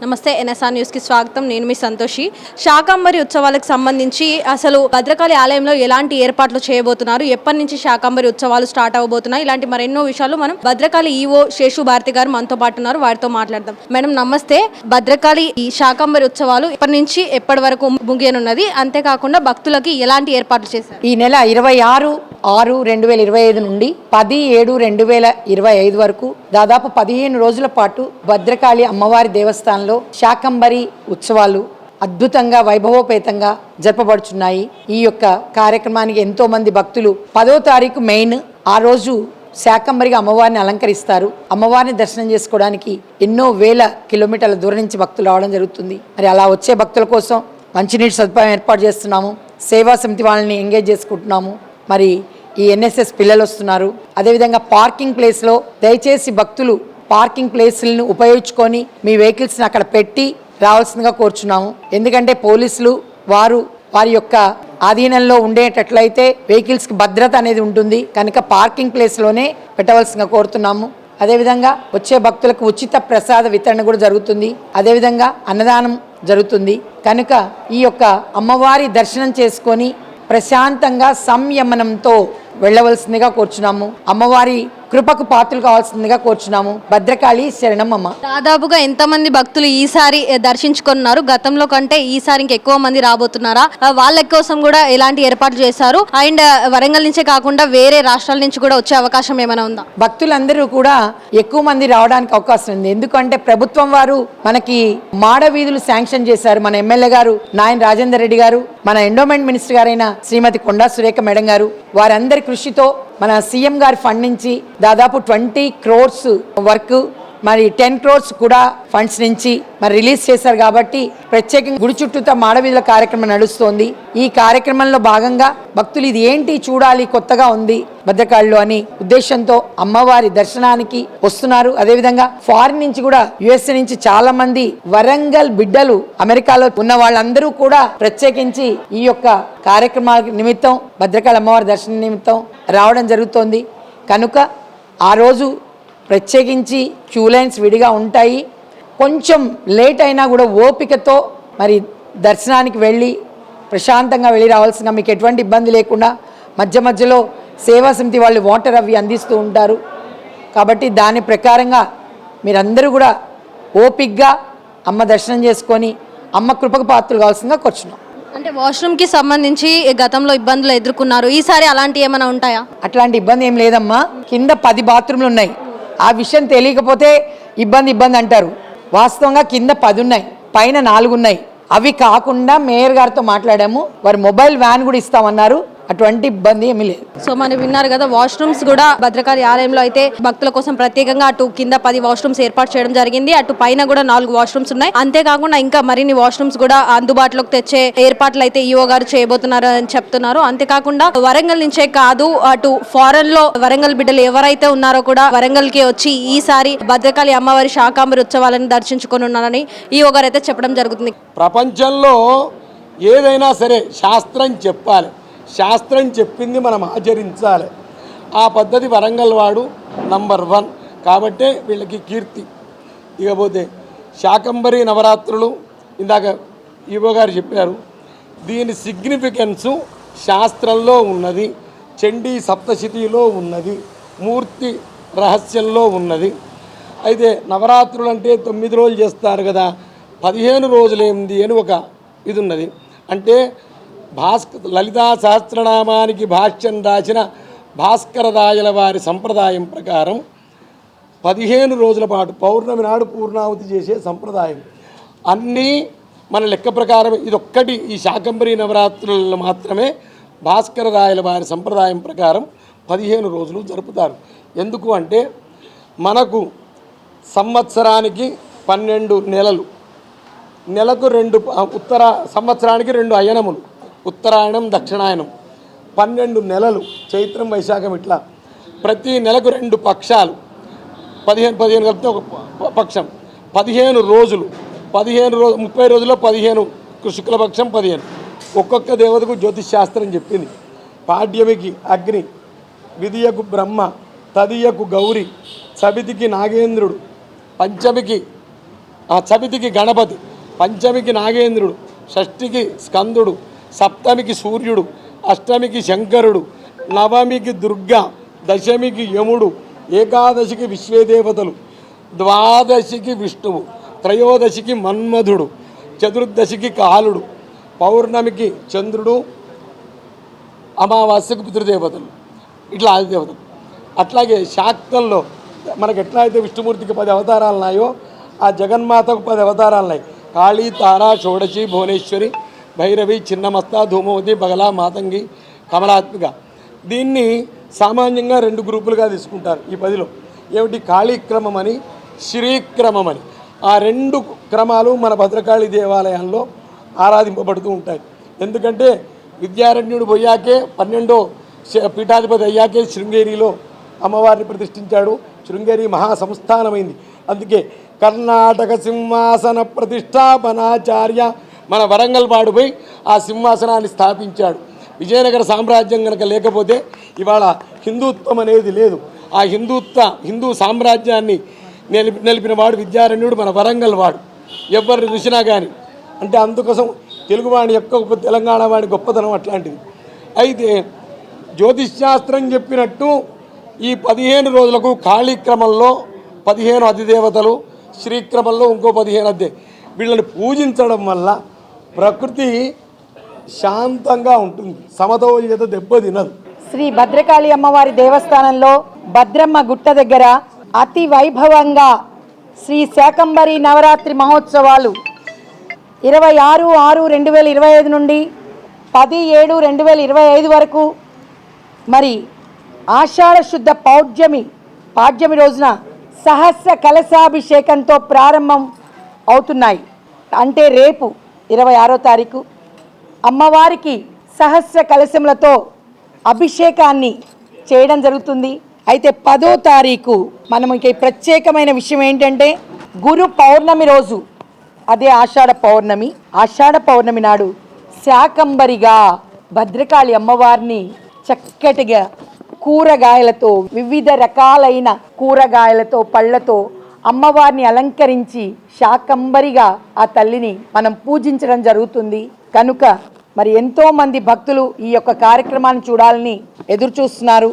నమస్తే ఎన్ఎస్ఆర్ న్యూస్కి స్వాగతం. నేను మీ సంతోషి. శాకంబరి ఉత్సవాలకు సంబంధించి అసలు భద్రకాళి ఆలయంలో ఎలాంటి ఏర్పాట్లు చేయబోతున్నారు, ఎప్పటి నుంచి శాకంబరి ఉత్సవాలు స్టార్ట్ అవబోతున్నాయి, ఇలాంటి మరెన్నో విషయాలు మనం భద్రకాళి ఈవో శేషు భారతి గారు మనతో పాటు ఉన్నారు, వారితో మాట్లాడదాం. మేడం నమస్తే. భద్రకాళి ఈ శాకంబరి ఉత్సవాలు ఎప్పటి నుంచి ఎప్పటి వరకు ముగియనున్నది, అంతేకాకుండా భక్తులకి ఎలాంటి ఏర్పాట్లు చేశారు? ఈ నెల 26/6/2025 నుండి 10/7/2025 వరకు దాదాపు 15 రోజుల పాటు భద్రకాళి అమ్మవారి దేవస్థానంలో శాకంబరి ఉత్సవాలు అద్భుతంగా వైభవోపేతంగా జరపబడుచున్నాయి. ఈ యొక్క కార్యక్రమానికి ఎంతో మంది భక్తులు 10వ తారీఖు మెయిన్ ఆ రోజు శాకంబరిగా అమ్మవారిని అలంకరిస్తారు. అమ్మవారిని దర్శనం చేసుకోవడానికి ఎన్నో వేల కిలోమీటర్ల దూరం నుంచి భక్తులు రావడం జరుగుతుంది. మరి అలా వచ్చే భక్తుల కోసం మంచినీటి సదుపాయం ఏర్పాటు చేస్తున్నాము. సేవా సమితి వాళ్ళని ఎంగేజ్ చేసుకుంటున్నాము. మరి ఈ ఎన్ఎస్ఎస్ పిల్లలు వస్తున్నారు. అదేవిధంగా పార్కింగ్ ప్లేస్లో దయచేసి భక్తులు పార్కింగ్ ప్లేస్లను ఉపయోగించుకొని మీ వెహికల్స్ని అక్కడ పెట్టి రావాల్సిందిగా కోరుచున్నాము. ఎందుకంటే పోలీసులు వారి యొక్క ఆధీనంలో ఉండేటట్లయితే వెహికల్స్కి భద్రత అనేది ఉంటుంది. కనుక పార్కింగ్ ప్లేస్లోనే పెట్టవలసిందిగా కోరుతున్నాము. అదేవిధంగా వచ్చే భక్తులకు ఉచిత ప్రసాద వితరణ కూడా జరుగుతుంది. అదేవిధంగా అన్నదానం జరుగుతుంది. కనుక ఈ యొక్క అమ్మవారి దర్శనం చేసుకొని ప్రశాంతంగా సంయమనంతో వెళ్ళవలసిందిగా కోరుచున్నాము. అమ్మవారి కృపకు పాత్రలు కావాల్సిందిగా కోరుచున్నాము. భద్రకాళి శరణం అమ్మ. దాదాపుగా ఎంతమంది భక్తులు ఈసారి దర్శించుకున్నారు? గతంలో కంటే ఈసారి ఇంకెక్కువ మంది రాబోతున్నారా? వాళ్ళ కోసం కూడా ఎలాంటి ఏర్పాట్లు చేశారు? అండ్ వరంగల్ నుంచే కాకుండా వేరే రాష్ట్రాల నుంచి కూడా వచ్చే అవకాశం ఏమైనా ఉందా? భక్తులందరూ కూడా ఎక్కువ మంది రావడానికి అవకాశం ఉంది. ఎందుకంటే ప్రభుత్వం వారు మనకి మాడ వీధులు శాంక్షన్ చేశారు. మన ఎమ్మెల్యే గారు నాయన రాజేందర్ రెడ్డి గారు, మన ఎండోమెంట్ మినిస్టర్ గారైన శ్రీమతి కొండా సురేఖ మేడం గారు, వారందరి కృషితో మన సీఎం గారి ఫండ్ నుంచి దాదాపు 20 crores వర్క్, మరి 10 crores కూడా ఫండ్స్ నుంచి మరి రిలీజ్ చేశారు. కాబట్టి ప్రత్యేకంగా గుడి చుట్టూతో మాడవీధుల కార్యక్రమం నడుస్తోంది. ఈ కార్యక్రమంలో భాగంగా భక్తులు ఇది ఏంటి చూడాలి, కొత్తగా ఉంది భద్రకాళిలో అని ఉద్దేశంతో అమ్మవారి దర్శనానికి వస్తున్నారు. అదేవిధంగా ఫారిన్ నుంచి కూడా యుఎస్ఏ నుంచి చాలా మంది వరంగల్ బిడ్డలు, అమెరికాలో ఉన్న వాళ్ళందరూ కూడా ప్రత్యేకించి ఈ యొక్క కార్యక్రమాల నిమిత్తం భద్రకాళి అమ్మవారి దర్శనం నిమిత్తం రావడం జరుగుతోంది. కనుక ఆ రోజు ప్రత్యేకించి క్యూ లైన్స్ విడిగా ఉంటాయి. కొంచెం లేట్ అయినా కూడా ఓపికతో మరి దర్శనానికి వెళ్ళి ప్రశాంతంగా వెళ్ళి రావాల్సిన, మీకు ఎటువంటి ఇబ్బంది లేకుండా మధ్య మధ్యలో సేవా సమితి వాళ్ళు వాటర్ అవి అందిస్తూ ఉంటారు. కాబట్టి దాని ప్రకారంగా మీరందరూ కూడా ఓపికగా అమ్మ దర్శనం చేసుకొని అమ్మ కృపకు పాత్రలు కావాల్సిందిగా కూర్చున్నాం. అంటే వాష్రూమ్కి సంబంధించి గతంలో ఇబ్బందులు ఎదుర్కొన్నారు, ఈసారి అలాంటి ఏమైనా ఉంటాయా? అట్లాంటి ఇబ్బంది ఏం లేదమ్మా. కింద 10 బాత్రూమ్లు ఉన్నాయి. ఆ విషయం తెలియకపోతే ఇబ్బంది అంటారు. వాస్తవంగా కింద 10 ఉన్నాయి, పైన 4 ఉన్నాయి. అవి కాకుండా మేయర్ గారితో మాట్లాడాము. వారు మొబైల్ వ్యాన్ కూడా ఇస్తామన్నారు. అటువంటి ఇబ్బంది ఏమీ లేదు. సో మనం విన్నారు కదా, వాష్రూమ్స్ కూడా భద్రకాళి ఆలయంలో అయితే భక్తుల కోసం ప్రత్యేకంగా అటు కింద 10 వాష్రూమ్స్ ఏర్పాటు చేయడం జరిగింది. అటు పైన కూడా 4 వాష్రూమ్స్ ఉన్నాయి. అంతేకాకుండా ఇంకా మరిన్ని వాష్రూమ్స్ కూడా అందుబాటులోకి తెచ్చే ఏర్పాట్లు అయితే ఈవో గారు చేయబోతున్నారు అని చెప్తున్నారు. అంతేకాకుండా వరంగల్ నుంచే కాదు, అటు ఫారెన్ లో వరంగల్ బిడ్డలు ఎవరైతే ఉన్నారో కూడా వరంగల్ కి వచ్చి ఈసారి భద్రకాళి అమ్మవారి శాకంబరి ఉత్సవాలను దర్శించుకొని ఉన్నారని ఈవో గారు అయితే చెప్పడం జరుగుతుంది. ప్రపంచంలో ఏదైనా సరే శాస్త్రం చెప్పాలి, శాస్త్రం చెప్పింది మనం ఆచరించాలి. ఆ పద్ధతి వరంగల్ వాడు నంబర్ 1 కాబట్టే వీళ్ళకి కీర్తి. ఇకపోతే శాకంబరి నవరాత్రులు ఇందాక ఈవో గారు చెప్పారు. దీని సిగ్నిఫికెన్సు శాస్త్రంలో ఉన్నది, చండీ సప్తశతిలో ఉన్నది, మూర్తి రహస్యంలో ఉన్నది. అయితే నవరాత్రులు అంటే 9 రోజులు చేస్తారు కదా, 15 రోజులు ఏంది అని ఒక ఇది ఉన్నది. అంటే లలితా సహస్రనామానికి భాష్యం రాసిన భాస్కర రాయల వారి సంప్రదాయం ప్రకారం 15 రోజుల పాటు పౌర్ణమి నాడు పూర్ణాహుతి చేసే సంప్రదాయం. అన్నీ మన లెక్క ప్రకారం ఇదొక్కటి ఈ శాకంబరి నవరాత్రులలో మాత్రమే భాస్కర రాయల వారి సంప్రదాయం ప్రకారం 15 రోజులు జరుపుతారు. ఎందుకు అంటే మనకు సంవత్సరానికి 12 నెలలు, నెలకు 2 సంవత్సరానికి 2 అయనములు, ఉత్తరాయణం దక్షిణాయనం, 12 నెలలు, చైత్రం వైశాఖం, ఇట్లా ప్రతి నెలకు 2 పక్షాలు, 15 కలిపితే ఒక పక్షం, 15 రోజులు, 30 రోజుల్లో 15 శుక్లపక్షం 15. ఒక్కొక్క దేవతకు జ్యోతిష్ శాస్త్రం చెప్పింది. పాడ్యమికి అగ్ని, విధియకు బ్రహ్మ, తదియకు గౌరి, సబితికి నాగేంద్రుడు, పంచమికి చవితికి గణపతి, పంచమికి నాగేంద్రుడు, షష్ఠికి స్కందుడు, సప్తమికి సూర్యుడు, అష్టమికి శంకరుడు, నవమికి దుర్గా, దశమికి యముడు, ఏకాదశికి విశ్వేదేవతలు, ద్వాదశికి విష్ణువు, త్రయోదశికి మన్మధుడు, చతుర్దశికి కాలుడు, పౌర్ణమికి చంద్రుడు, అమావాస్యకు పితృదేవతలు, ఇట్లా ఆదిదేవతలు. అట్లాగే శాక్తంలో మనకు ఎట్లా అయితే విష్ణుమూర్తికి 10 అవతారాలు ఉన్నాయో ఆ జగన్మాతకు 10 అవతారాలు ఉన్నాయి. కాళీ, తారా, షోడశి, భువనేశ్వరి, భైరవి, చిన్నమస్త, ధూమవతి, బగల, మాతంగి, కమలాత్మిక. దీన్ని సామాన్యంగా 2 గ్రూపులుగా తీసుకుంటారు ఈ 10లో. ఏమిటి? కాళీక్రమం అని, శ్రీక్రమం అని. ఆ 2 క్రమాలు మన భద్రకాళి దేవాలయాల్లో ఆరాధింపబడుతూ ఉంటాయి. ఎందుకంటే విద్యారణ్యుడు పోయాకే 12వ పీఠాధిపతి అయ్యాకే శృంగేరిలో అమ్మవారిని ప్రతిష్ఠించాడు. శృంగేరి మహాసంస్థానమైంది. అందుకే కర్ణాటక సింహాసన ప్రతిష్టాపనాచార్య మన వరంగల్ వాడుపై ఆ సింహాసనాన్ని స్థాపించాడు. విజయనగర సామ్రాజ్యం కనుక లేకపోతే ఇవాళ హిందుత్వం అనేది లేదు. ఆ హిందూ సామ్రాజ్యాన్ని నిలిపిన వాడు విద్యారణ్యుడు, మన వరంగల్ వాడు. ఎవరిని చూసినా కానీ అంటే అందుకోసం తెలుగువాణి యొక్క తెలంగాణ వాడి గొప్పతనం అట్లాంటిది. అయితే జ్యోతిష్శాస్త్రం చెప్పినట్టు ఈ 15 రోజులకు కాళీక్రమంలో 15 అధిదేవతలు, శ్రీక్రమంలో ఇంకో 15 వీళ్ళని పూజించడం వల్ల ప్రకృతి శాంతంగా ఉంటుంది, సమతౌల్యత దెబ్బతినదు. శ్రీ భద్రకాళి అమ్మవారి దేవస్థానంలో భద్రమ్మ గుట్ట దగ్గర అతి వైభవంగా శ్రీ శాకంబరి నవరాత్రి మహోత్సవాలు 26/6/2025 నుండి 10/7/2025 వరకు, మరి ఆషాఢ శుద్ధ పాడ్యమి రోజున సహస్ర కలశాభిషేకంతో ప్రారంభం అవుతున్నాయి. అంటే రేపు 26వ తారీఖు అమ్మవారికి సహస్ర కలశములతో అభిషేకాన్ని చేయడం జరుగుతుంది. అయితే 10వ తారీఖు మనం ఇంక ప్రత్యేకమైన విషయం ఏంటంటే గురు పౌర్ణమి రోజు, అదే ఆషాఢ పౌర్ణమి నాడు శాకంబరిగా భద్రకాళి అమ్మవారిని చక్కటిగా కూరగాయలతో, వివిధ రకాలైన కూరగాయలతో, పళ్ళతో అమ్మవారిని అలంకరించి శాకంబరిగా ఆ తల్లిని మనం పూజించడం జరుగుతుంది. కనుక మరి ఎంతో మంది భక్తులు ఈ యొక్క కార్యక్రమాన్ని చూడాలని ఎదురు చూస్తున్నారు.